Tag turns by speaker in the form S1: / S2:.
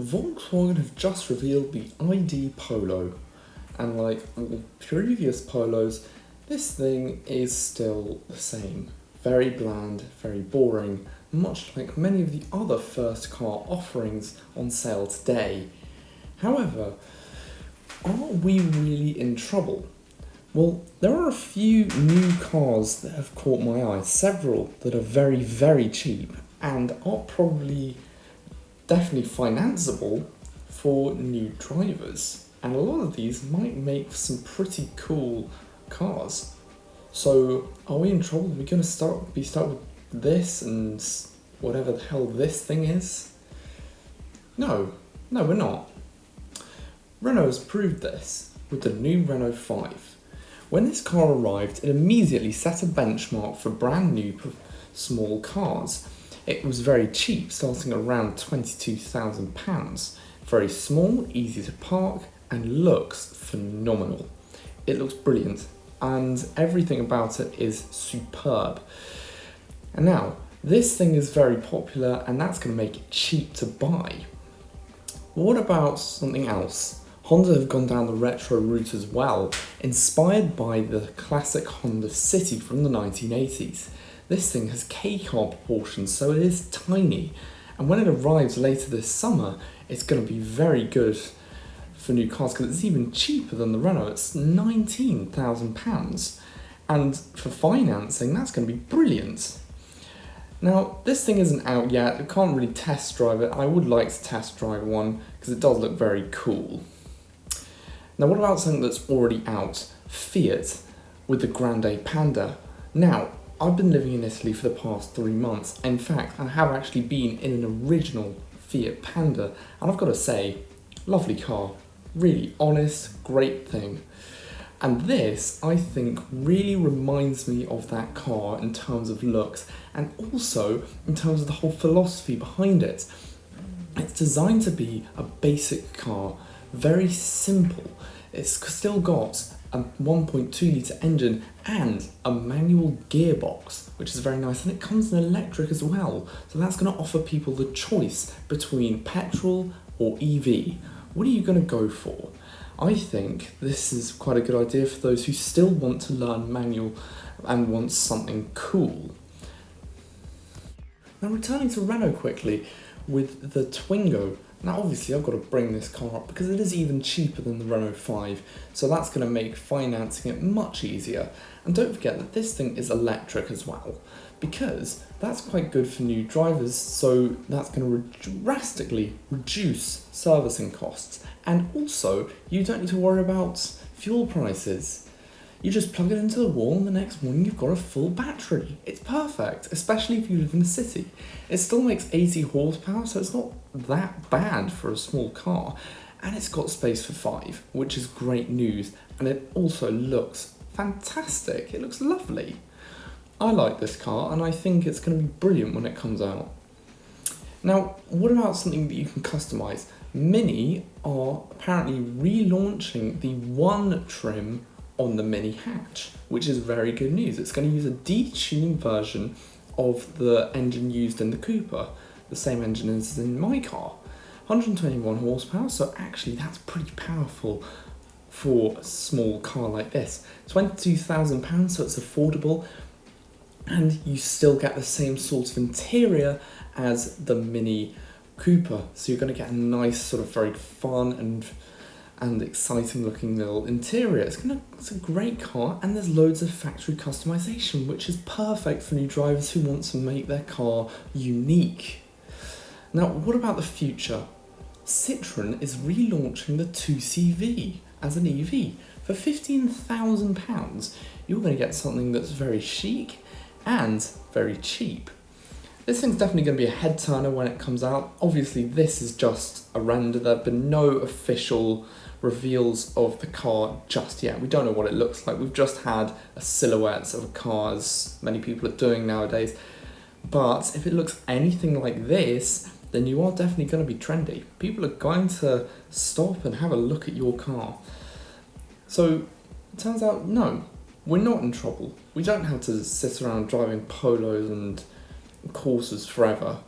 S1: Volkswagen have just revealed the ID Polo, and like all previous Polos, this thing is still the same. Very bland, very boring, much like many of the other first car offerings on sale today. However, are we really in trouble? Well, there are a few new cars that have caught my eye, several that are very, very cheap and are probably definitely financeable for new drivers. And a lot of these might make some pretty cool cars. So, are we in trouble? Are we going to start with this and whatever the hell this thing is? No, we're not. Renault has proved this with the new Renault 5. When this car arrived, it immediately set a benchmark for brand new small cars. It was very cheap, starting at around £22,000. Very small, easy to park, and looks phenomenal. It looks brilliant, and everything about it is superb. And now, this thing is very popular, and that's going to make it cheap to buy. What about something else? Honda have gone down the retro route as well, inspired by the classic Honda City from the 1980s. This thing has K-car proportions, so it is tiny, and when it arrives later this summer, it's going to be very good for new cars because it's even cheaper than the Renault. It's £19,000, and for financing, that's going to be brilliant. Now, this thing isn't out yet. I can't really test drive it. I would like to test drive one because it does look very cool. Now, what about something that's already out? Fiat with the Grande Panda. Now, I've been living in Italy for the past 3 months. In fact, I have actually been in an original Fiat Panda, and I've got to say, lovely car. Really honest, great thing. And this, I think, really reminds me of that car in terms of looks, and also in terms of the whole philosophy behind it. It's designed to be a basic car, very simple. It's still got a 1.2 litre engine and a manual gearbox, which is very nice, and it comes in electric as well. So that's going to offer people the choice between petrol or EV. What are you going to go for? I think this is quite a good idea for those who still want to learn manual and want something cool. Now, returning to Renault quickly with the Twingo. Now, obviously, I've got to bring this car up because it is even cheaper than the Renault 5, so that's going to make financing it much easier. And don't forget that this thing is electric as well, because that's quite good for new drivers, so that's going to drastically reduce servicing costs. And also, you don't need to worry about fuel prices. You just plug it into the wall and the next morning you've got a full battery. It's perfect, especially if you live in a city. It still makes 80 horsepower, so it's not that bad for a small car. And it's got space for 5, which is great news. And it also looks fantastic. It looks lovely. I like this car, and I think it's going to be brilliant when it comes out. Now, what about something that you can customise? Mini are apparently relaunching the One trim on the Mini hatch, which is very good news. It's going to use a detuned version of the engine used in the Cooper, the same engine as in my car. 121 horsepower, so actually that's pretty powerful for a small car like this. £22,000, so it's affordable, and you still get the same sort of interior as the Mini Cooper, so you're going to get a nice sort of very fun and exciting looking little interior. It's a great car, and there's loads of factory customization, which is perfect for new drivers who want to make their car unique. Now, what about the future? Citroën is relaunching the 2CV as an EV. For £15,000, you're going to get something that's very chic and very cheap. This thing's definitely going to be a head turner when it comes out. Obviously, this is just a render. There have been no official reveals of the car just yet. We don't know what it looks like. We've just had a silhouette of a car, as many people are doing nowadays. But if it looks anything like this, then you are definitely going to be trendy. People are going to stop and have a look at your car. So it turns out, no, we're not in trouble. We don't have to sit around driving Polos and Corsas forever.